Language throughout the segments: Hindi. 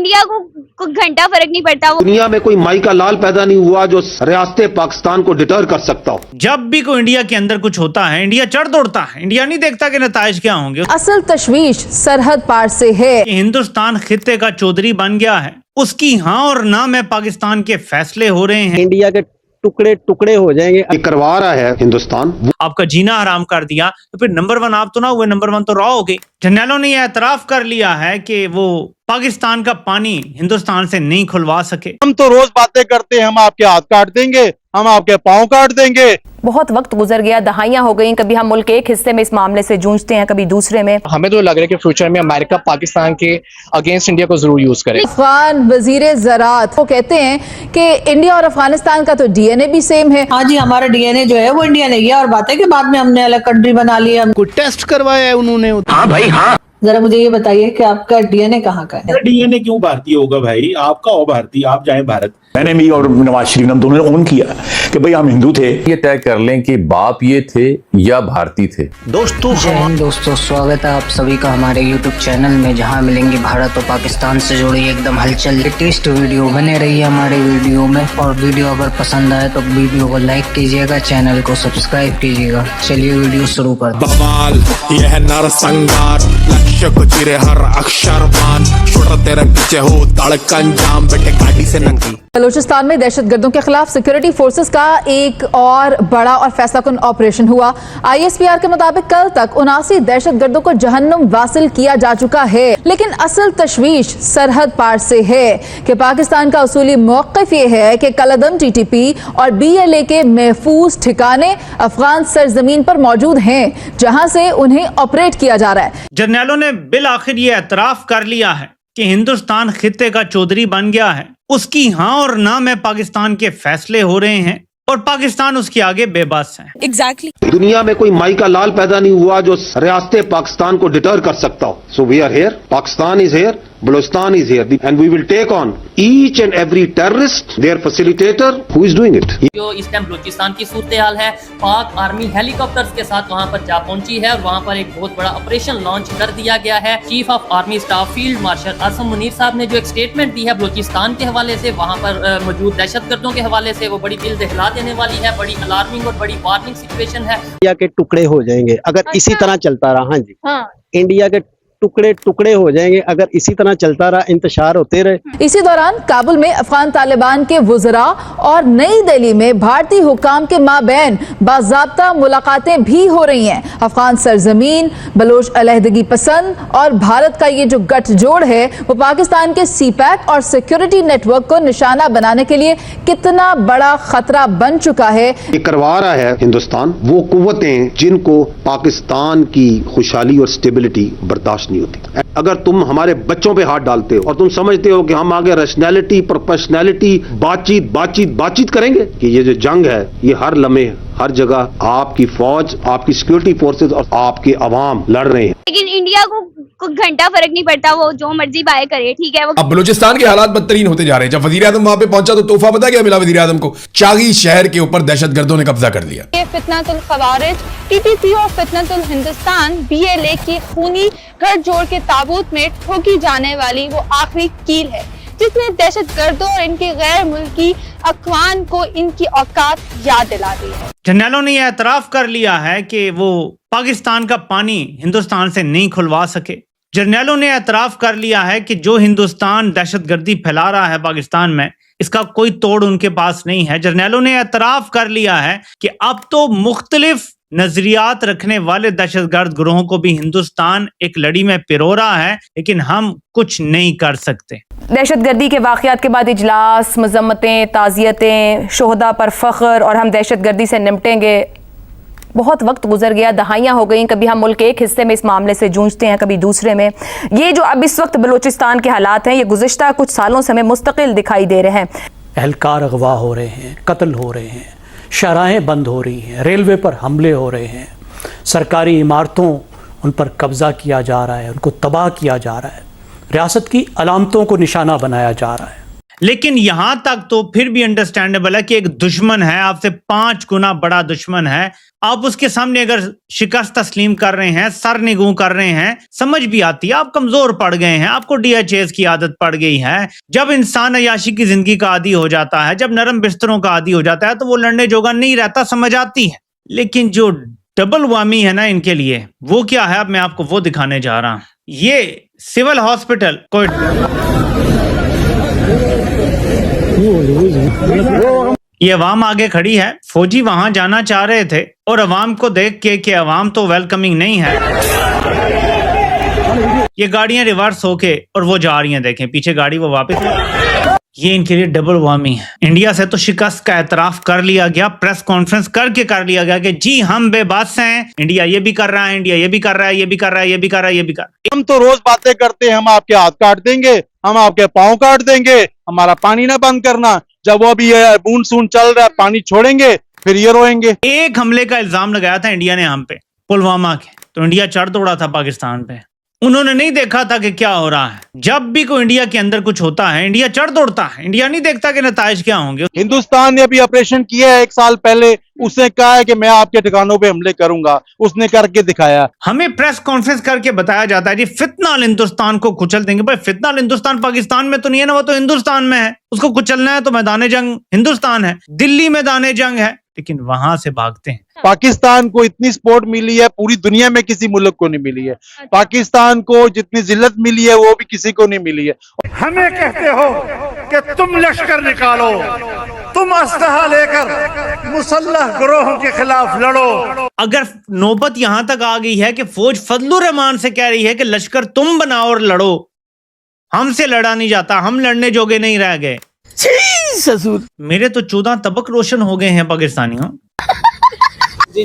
इंडिया को घंटा फर्क नहीं पड़ता। वो दुनिया में कोई माई का लाल पैदा नहीं हुआ जो रियासत पाकिस्तान को डिटर कर सकता हो। जब भी कोई इंडिया के अंदर कुछ होता है, इंडिया चढ़ दौड़ता है। इंडिया नहीं देखता कि नताइज क्या होंगे। असल तशवीश सरहद पार से है कि हिंदुस्तान खित्ते का चौधरी बन गया है। उसकी हाँ और ना में पाकिस्तान के फैसले हो रहे हैं। इंडिया के टुकड़े टुकड़े हो जाएंगे। ये करवा रहा है हिंदुस्तान। आपका जीना हराम कर दिया तो फिर नंबर 1 आप तो ना हुए, नंबर 1 तो रहोगे। जर्नैलों ने यह एतराफ कर लिया है कि वो पाकिस्तान का पानी हिंदुस्तान से नहीं खुलवा सके। हम तो रोज बातें करते हैं, हम आपके हाथ काट देंगे, हम आपके पांव काट देंगे। बहुत वक्त गुजर गया, दहाइयां हो गई। कभी हम मुल्क के एक हिस्से में इस मामले से जूझते हैं, कभी दूसरे में। हमें तो लग रहा है कि फ्यूचर में अमेरिका पाकिस्तान के अगेंस्ट इंडिया को जरूर यूज करे। अफगान वजीर ज़राअत वो कहते हैं कि इंडिया और अफगानिस्तान का तो डीएनए भी सेम है। हाँ जी, हमारा डीएनए जो है वो इंडिया नहीं है, और बात है कि बाद में हमने अलग कंट्री बना लिया। कोई टेस्ट करवाया है उन्होंने? हाँ भाई हाँ। जरा मुझे ये बताइए कि आपका डीएनए कहाँ का है? डीएनए क्यों भारतीय होगा भाई? आपका हो भारतीय, आप जाए भारत। मैंने भी और नवाज शरीफ ने दोनों ने ओन किया कि भाई हम हिंदू थे। ये तय कर लें कि बाप ये थे या भारतीय थे। दोस्तों जय हिंद दोस्तों, स्वागत है आप सभी का हमारे यूट्यूब चैनल में, जहां मिलेंगे भारत और पाकिस्तान से जुड़ी एकदम हलचल लेटेस्ट वीडियो। बने रहिए हमारे वीडियो में, और वीडियो अगर पसंद आए तो वीडियो को लाइक कीजिएगा, चैनल को सब्सक्राइब कीजिएगा। चलिए वीडियो शुरू करते हैं। बवाल ये है नरसंहार, लक्ष्य को चिरे हर अक्षर बान, छोड़ तेरे पीछे हो धड़कन जाम, बेटे गाड़ी से नंगी। बलूचिस्तान में दहशतगर्दों के खिलाफ सिक्योरिटी फोर्सेस का एक और बड़ा और फैसलाकुन ऑपरेशन हुआ। ISPR के मुताबिक कल तक 79 दहशतगर्दों को जहन्नुम वासिल किया जा चुका है। लेकिन असल तशवीश सरहद पार से है कि पाकिस्तान का उसूली मौक़िफ़ ये है कि कलअदम TTP और BLA के महफूज ठिकाने अफगान सरजमीन पर मौजूद हैं, जहां से उन्हें ऑपरेट किया जा रहा है। जर्नैलों ने बिल आखिर ये एतराफ कर लिया है कि हिंदुस्तान खित्ते का चौधरी बन गया है। उसकी हाँ और ना में पाकिस्तान के फैसले हो रहे हैं और पाकिस्तान उसके आगे बेबस है। एग्जैक्टली दुनिया में कोई माई का लाल पैदा नहीं हुआ जो रियासत पाकिस्तान को डिटर कर सकता हो। So we are here, Pakistan is here, Balochistan is here, and we will take on each and every terrorist, their facilitator, who is doing it. जो इस टाइम बलूचिस्तान की सूरत हाल है, पाक आर्मी हेलीकॉप्टर्स के साथ वहां पर जा पहुंची है और वहां पर एक बहुत बड़ा ऑपरेशन लॉन्च कर दिया गया है। Chief of army staff field marshal Asim Munir sahab ने जो एक स्टेटमेंट दी है बलूचिस्तान के हवाले से, वहां पर मौजूद दहशतगर्दों के हवाले से, वो बड़ी दिल दहला देने वाली है, बड़ी अलार्मिंग और बड़ी वार्निंग सिचुएशन है। इंडिया के टुकड़े हो जाएंगे अगर इसी तरह चलता रहा। हाँ जी हाँ, इंडिया के टुकड़े टुकड़े हो जाएंगे अगर इसी तरह चलता रहा, इंतशार होते रहे। इसी दौरान काबुल में अफगान तालिबान के वुज़रा और नई दिल्ली में भारतीय हुकाम के माबैन बाज़ाब्ता मुलाकातें भी हो रही हैं। अफगान सरजमीन, बलोच अलहदगी पसंद और भारत का ये जो गठजोड़ है वो पाकिस्तान के CPAC और सिक्योरिटी नेटवर्क को निशाना बनाने के लिए कितना बड़ा खतरा बन चुका है। ये करवा रहा है हिंदुस्तान वो कुव्वतें जिनको पाकिस्तान की खुशहाली और स्टेबिलिटी बर्दाश्त नहीं होती। अगर तुम हमारे बच्चों पे हाथ डालते हो और तुम समझते हो कि हम आगे रैशनैलिटी, प्रोफेशनैलिटी, बातचीत करेंगे, कि ये जो जंग है ये हर लम्हे हर जगह आपकी फौज, आपकी सिक्योरिटी फोर्सेस और आपके अवाम लड़ रहे हैं। लेकिन इंडिया को घंटा फर्क नहीं पड़ता, वो जो मर्जी बाय करे, ठीक है। वो अब बलूचिस्तान के हालात बदतरीन होते जा रहे हैं। जब वजीर आजम वहां पे पहुंचा तो तोहफा पता क्या मिला वजीर आजम को? चागी शहर के ऊपर दहशतगर्दों ने कब्जा कर लिया। ये फितनतुल खवारिज TTP और फितनतुल हिंदुस्तान BLA की खूनी गठजोड़ के ताबूत में ठोकी जाने वाली वो आखिरी कील है जिसने दहशतगर्दों और इनके गैर मुल्की अखवान को इनकी औकात याद दिला दी है। जर्नैलों ने यह एतराफ कर लिया है कि वो पाकिस्तान का पानी हिंदुस्तान से नहीं खुलवा सके। जर्नैलों ने एतराफ कर लिया है कि जो हिंदुस्तान दहशतगर्दी फैला रहा है पाकिस्तान में, इसका कोई तोड़ उनके पास नहीं है। जर्नैलों ने एतराफ कर लिया है कि अब तो मुख्तलिफ नजरियात रखने वाले दहशतगर्द ग्रोहों को भी हिंदुस्तान एक लड़ी में पिरो रहा है, लेकिन हम कुछ नहीं कर सकते। दहशतगर्दी के वाक़यात के बाद इजलास, मज़म्मतें, ताज़ियतें, शोहदा पर फ़ख्र और हम दहशतगर्दी से निपटेंगे। बहुत वक्त गुजर गया, दहाइयां हो गई। कभी हम मुल्क के एक हिस्से में इस मामले से जूझते हैं, कभी दूसरे में। ये जो अब इस वक्त बलूचिस्तान के हालात हैं, ये गुज़िश्ता कुछ सालों से हमें मुस्तकिल दिखाई दे रहे हैं। एहलकार अगवा हो रहे हैं, कत्ल हो रहे हैं, शराहें बंद हो रही हैं, रेलवे पर हमले हो रहे हैं, सरकारी इमारतों उन पर कब्ज़ा किया जा रहा है, उनको तबाह किया जा रहा है, रियासत की अलामतों को निशाना बनाया जा रहा है। लेकिन यहां तक तो फिर भी अंडरस्टैंडेबल है कि एक दुश्मन है, आपसे 5 गुना बड़ा दुश्मन है, आप उसके सामने अगर शिकस्त तस्लीम कर रहे हैं, सर निगू कर रहे हैं, समझ भी आती है आप कमजोर पड़ गए हैं, आपको डीएचएस की आदत पड़ गई है। जब इंसान अयाशी की जिंदगी का आदी हो जाता है, जब नरम बिस्तरों का आदी हो जाता है, तो वो लड़ने जोगा नहीं रहता, समझ आती है। लेकिन जो डबल वामी है ना इनके लिए, वो क्या है, अब मैं आपको वो दिखाने जा रहा हूं। ये सिविल हॉस्पिटल कोई ये अवाम आगे खड़ी है, फौजी वहां जाना चाह रहे थे और अवाम को देख के कि अवाम तो वेलकमिंग नहीं है, ये गाड़ियां रिवर्स होके और वो जा रही हैं, देखें पीछे गाड़ी वो वापस। ये इनके लिए डबल वार्मिंग है। इंडिया से तो शिकस्त का एतराफ कर लिया गया, प्रेस कॉन्फ्रेंस करके कर लिया गया कि जी हम बेबस हैं, इंडिया ये भी कर रहा है, इंडिया ये भी कर रहा है, ये भी कर रहा है, ये भी कर रहा है, ये भी कर रहा है। हम तो रोज बातें करते हैं, हम आपके हाथ काट देंगे, हम आपके पाँव काट देंगे, हमारा पानी ना बंद करना। जब वो अभी बूंद सूंद चल रहा है, पानी छोड़ेंगे फिर ये रोएंगे। एक हमले का इल्जाम लगाया था इंडिया ने हम पे, पुलवामा के, तो इंडिया चढ़ दौड़ा था पाकिस्तान पे। उन्होंने नहीं देखा था कि क्या हो रहा है। जब भी कोई इंडिया के अंदर कुछ होता है, इंडिया चढ़ दौड़ता है, इंडिया नहीं देखता कि नताइज क्या होंगे। हिंदुस्तान ने अभी ऑपरेशन किया है 1 साल पहले, उसने कहा है कि मैं आपके ठिकानों पे हमले करूंगा, उसने करके दिखाया। हमें प्रेस कॉन्फ्रेंस करके बताया जाता है जी फितनाल हिंदुस्तान को कुचल देंगे। भाई फितनाल हिंदुस्तान पाकिस्तान में तो नहीं है ना, वो तो हिंदुस्तान में है, उसको कुचलना है तो मैदान जंग हिंदुस्तान है, दिल्ली मैदान जंग है, लेकिन वहां से भागते हैं। पाकिस्तान को इतनी सपोर्ट मिली है पूरी दुनिया में किसी मुल्क को नहीं मिली है। पाकिस्तान को जितनी जिल्लत मिली है वो भी किसी को नहीं मिली है। हमें कहते हो कि तुम लश्कर निकालो, तुम असलहा लेकर मुसल्लह गिरोहों के खिलाफ लड़ो। अगर नौबत यहां तक आ गई है कि फौज फजलुर रहमान से कह रही है कि लश्कर तुम बनाओ और लड़ो, हमसे लड़ा नहीं जाता, हम लड़ने जोगे नहीं रह गए। ससुर मेरे तो 14 तबक रोशन हो गए हैं पाकिस्तानियों।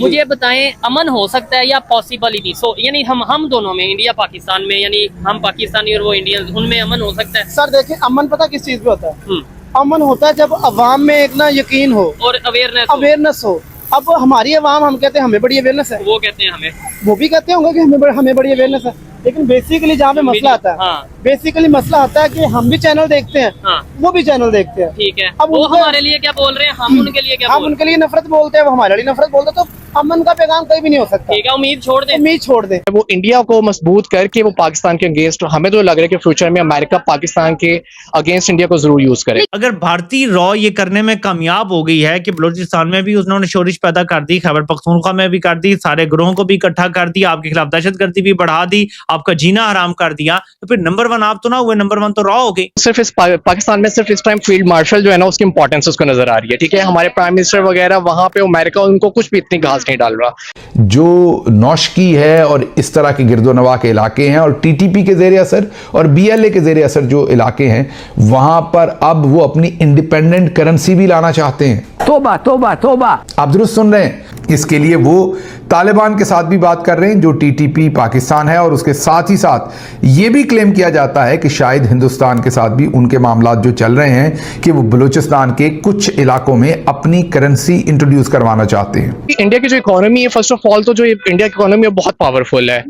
मुझे बताएं, अमन हो सकता है या पॉसिबल ही नहीं? सो यानी हम दोनों में, इंडिया पाकिस्तान में, यानी हम पाकिस्तानी और वो इंडियन, उनमें अमन हो सकता है? सर देखिए, अमन पता किस चीज पे होता है? अमन होता है जब अवाम में एक ना यकीन हो और अवेयरनेस हो। अब हमारी अवाम, हम कहते हैं हमें बड़ी अवेयरनेस है, वो कहते हैं हमें, वो भी कहते होंगे कि हमें बड़ी अवेयरनेस है, लेकिन बेसिकली जहाँ पे मसला आता है, बेसिकली मसला आता है कि हम भी चैनल देखते हैं, वो भी चैनल देखते हैं। ठीक है, अब वो हमारे लिए क्या बोल रहे हैं, हम उनके लिए क्या बोल रहे हैं? हम उनके लिए नफरत बोलते हैं, वो हमारे लिए नफरत बोलते हैं, तो अमन का पैगाम कहीं भी नहीं हो सकता। ठीक है, उम्मीद छोड़ दें, उम्मीद छोड़ दें। वो इंडिया को मजबूत करके वो पाकिस्तान के अगेंस्ट, हमें तो लग रहा है कि फ्यूचर में अमेरिका पाकिस्तान के अगेंस्ट इंडिया को जरूर यूज करे। अगर भारतीय रॉ ये करने में कामयाब हो गई है कि बलूचिस्तान में भी उन्होंने शोरिश पैदा कर दी, खैबर पख्तूनख्वा में भी कर दी, सारे ग्रोहों को भी इकट्ठा कर दिया, आपके खिलाफ दहशतगर्दी भी बढ़ा दी, आपका जीना हराम कर दिया, तो फिर नंबर 1 आप तो ना हुए, नंबर 1 तो रॉ हो गई। सिर्फ इस पाकिस्तान में सिर्फ इस टाइम फील्ड मार्शल जो है ना, उसकी इंपॉर्टेंस उसको नजर आ रही है। ठीक है, हमारे प्राइम मिनिस्टर वगैरह वहां पे अमेरिका उनको कुछ भी इतनी घास नहीं डाल रहा। जो नौशकी है और इस तरह के गिरदोनवा के इलाके हैं और टीटीपी के ज़ेरे असर और बीएलए के ज़ेरे असर जो इलाके हैं, वहां पर अब वो अपनी इंडिपेंडेंट करेंसी भी लाना चाहते हैं। तोबा तोबा तोबा, आप दुरुस्त सुन रहे हैं। इसके लिए वो तालिबान के साथ भी बात कर रहे हैं जो टीटीपी पाकिस्तान है, और उसके साथ ही साथ ये भी क्लेम किया जाता है कि शायद हिंदुस्तान के साथ भी उनके मामलात जो चल रहे हैं कि वो बलूचिस्तान के कुछ इलाकों में अपनी करेंसी इंट्रोड्यूस करवाना चाहते हैं। इंडिया की जो इकोनॉमी है, फर्स्ट ऑफ ऑल तो जो इंडिया की इकोनॉमी है बहुत पावरफुल है।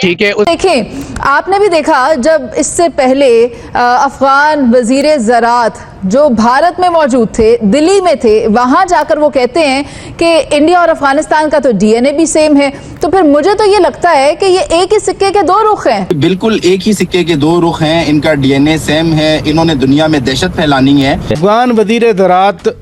ठीक है, देखें आपने भी देखा जब इससे पहले अफगान वजीर ज़राअत जो भारत में मौजूद थे, दिल्ली में थे, वहां जाकर वो कहते हैं कि इंडिया और अफगानिस्तान का तो डीएनए भी सेम है, तो फिर मुझे तो ये लगता है कि ये एक ही सिक्के के 2 रुख हैं। बिल्कुल एक ही सिक्के के 2 रुख हैं, इनका डीएनए सेम है, इन्होंने दुनिया में दहशत फैलानी है। अफगान वजीर ज़राअत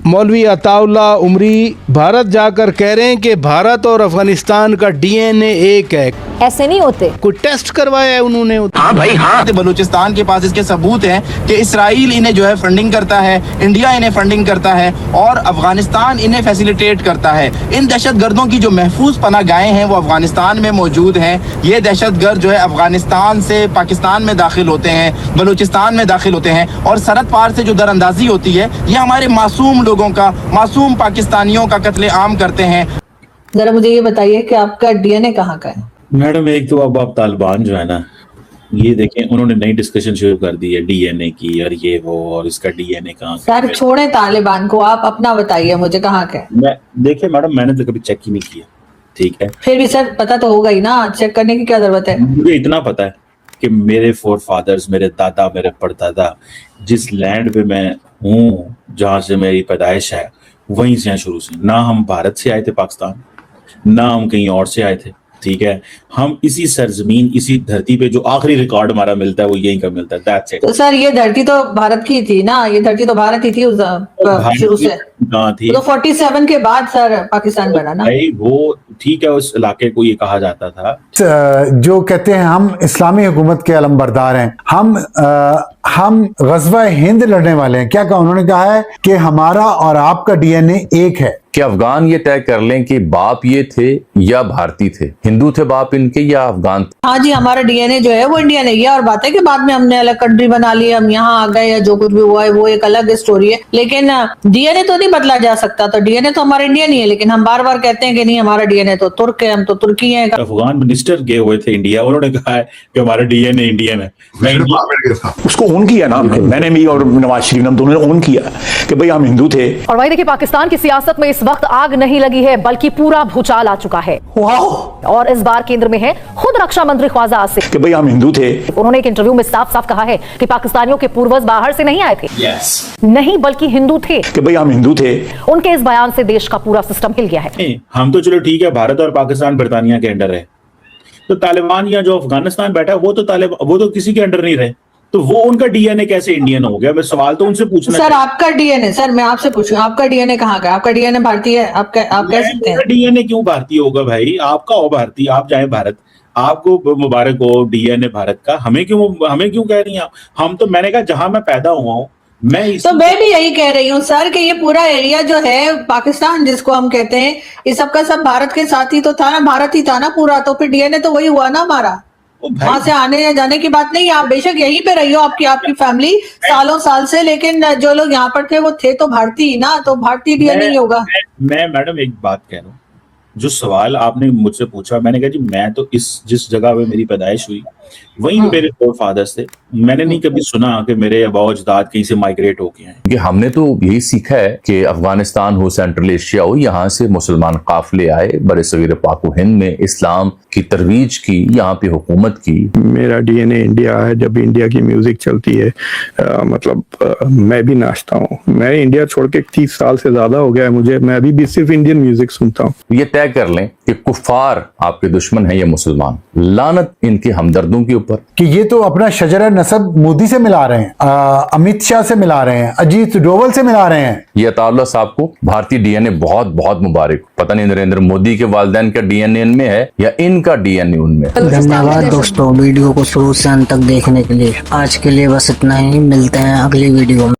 मौलवी अताउल्ला उमरी भारत जाकर कह रहे हैं कि भारत और अफगानिस्तान का डीएनए एक है। ऐसे नहीं होते, कोई टेस्ट करवाया है उन्होंने? हाँ भाई हाँ, बलूचिस्तान के पास इसके सबूत हैं कि इसराइल इन्हें जो है फंडिंग करता है, इंडिया इन्हें फंडिंग करता है और अफगानिस्तान इन्हें फैसिलिटेट करता है। इन दहशतगर्दों की जो महफूज पनाह गाहें हैं वो अफगानिस्तान में मौजूद हैं। ये दहशतगर्द जो है अफगानिस्तान से पाकिस्तान में दाखिल होते हैं, बलूचिस्तान में दाखिल होते हैं और सरहद पार से जो दरअंदाजी होती है, ये हमारे मासूम लोगों का, मासूम पाकिस्तानियों का कत्ले आम करते हैं। जरा मुझे ये बताइए कि आपका डीएनए कहाँ का है? मैडम एक तो अब आप तालिबान जो है ना, ये देखें उन्होंने नई डिस्कशन शुरू कर दी है डीएनए की, और ये वो, और इसका डीएनए कहाँ का। सर छोड़े तालिबान को, आप अपना बताइए मुझे कहाँ का है। मैं देखिए मैडम, मैंने तो कभी चेक ही नहीं किया। ठीक है, फिर भी सर पता तो होगा ही ना, चेक करने की क्या जरूरत है? मुझे इतना पता है कि मेरे फोर फादर्स, मेरे दादा, मेरे परदादा जिस लैंड पे मैं हूँ, जहाँ से मेरी पैदाइश है, वहीं से शुरू से। ना हम भारत से आए थे पाकिस्तान, ना हम कहीं और से आए थे, ठीक है। हम इसी सरजमीन, इसी धरती पे जो आखिरी रिकॉर्ड हमारा मिलता है वो यहीं का मिलता है। That's it। तो सर ये धरती तो भारत की थी ना, ये धरती तो भारत ही थी उस शुरू से। थी तो 47 के बाद सर पाकिस्तान बना ना भाई, वो ठीक है, उस इलाके को ये कहा जाता था। जो कहते हैं हम इस्लामी हुकूमत के अलमबरदार हैं, हम गज़वा हिंद लड़ने वाले हैं, क्या कहा उन्होंने? कहा है कि हमारा और आपका डीएनए एक है। कि अफगान ये तय कर लें कि बाप ये थे या भारतीय थे, हिंदू थे बाप इनके या अफगान थे? हाँ जी, हमारा डीएनए जो है वो इंडियन है। ये और बात है कि बाद में हमने अलग कंट्री बना ली, हम यहाँ आ गए या जो कुछ भी हुआ है वो एक अलग स्टोरी है, लेकिन डीएनए तो नहीं बदला जा सकता। तो डीएनए तो हमारा इंडियन ही है, लेकिन हम बार बार कहते हैं कि नहीं हमारा डीएनए तो तुर्क है, हम तो तुर्की हैं। अफगान मिनिस्टर गए हुए थे इंडिया, उन्होंने कहा है कि हमारा डीएनए इंडियन है। उसको ओन किया ना, मैंने भी और नवाज शरीफ ने दोनों ने ओन किया कि भाई हम हिंदू थे। और वही देखिए, पाकिस्तान की सियासत में इस वक्त आग नहीं लगी है, बल्कि पूरा भूचाल आ चुका है। और इस बार केंद्र में है खुद रक्षा मंत्री ख्वाजा आसिफ कि भाई हम हिंदू थे। उन्होंने एक इंटरव्यू में साफ साफ कहा है कि पाकिस्तानियों के पूर्वज बाहर से नहीं आए थे, नहीं बल्कि हिंदू थे, कि भाई हम हिंदू थे। उनके इस बयान से देश का पूरा सिस्टम हिल गया है। हम तो चलो ठीक है, भारत और पाकिस्तान बरतानिया के अंडर है, तो तालिबान या जो अफगानिस्तान बैठा है वो तो किसी के अंडर नहीं रहे, तो वो उनका डीएनए कैसे इंडियन हो गया? मैं सवाल तो उनसे पूछना। सर आपका डीएनए, सर मैं आपसे पूछूं, आपका डीएनए कहाँ का? आपका डीएनए भारतीय है, आप कह सकते हैं? डीएनए क्यों भारतीय होगा भाई? आपका हो भारतीय, आप जाए भारत, आपको मुबारक हो डीएनए भारत का। हमें क्यों कह रही हैं आप? हम तो, मैंने कहा जहां मैं पैदा हुआ हूँ तो मैं भी यही कह रही हूँ सर कि ये पूरा एरिया जो है पाकिस्तान जिसको हम कहते हैं, ये सबका सब भारत के साथ ही तो था ना, भारत ही था ना पूरा, तो फिर डीएनए तो वही हुआ ना हमारा। वहां से आने या जाने की बात नहीं, आप बेशक यहीं पे रही हो, आपकी फैमिली सालों साल से, लेकिन जो लोग यहाँ पर थे वो थे तो भारतीय ही ना, तो भारतीय डीएनए ही होगा। मैं मैडम एक बात कह रहा हूँ, जो सवाल आपने मुझसे पूछा, मैंने कहा जी मैं तो जिस जगह पे मेरी पैदाइश हुई वहीं मेरे फोर फादर्स थे। मैंने नहीं कभी सुना कि मेरे अबाव अजदाद कहीं से माइग्रेट होके आए। कि हमने तो यही सीखा है कि अफगानिस्तान हो, सेंट्रल एशिया हो, यहाँ से मुसलमान काफिले आए, बड़े सगीर पाक व हिंद में इस्लाम की तरवीज की, यहाँ पे हुकूमत की। मेरा डीएनए इंडिया है। जब इंडिया की म्यूजिक चलती है मैं भी नाचता हूँ। मैं इंडिया छोड़ के 30 साल से ज्यादा हो गया है मुझे, मैं अभी भी सिर्फ इंडियन म्यूजिक सुनता हूँ। ये तय कर लें कि कुफार आपके दुश्मन है या मुसलमान, लानत इनके हमदर्दों के ऊपर। कि ये तो अपना शजरा नसब मोदी से मिला रहे हैं, अमित शाह से मिला रहे हैं, अजीत डोवल से मिला रहे हैं। ये अताउल्लाह साहब को भारतीय डीएनए बहुत बहुत मुबारक। पता नहीं नरेंद्र मोदी के वालिदैन का डीएनए इनमें है या इनका डीएनए उनमें। धन्यवाद दोस्तों वीडियो को शुरू से अंत तक देखने के लिए। आज के लिए बस इतना ही, मिलते हैं अगली वीडियो में।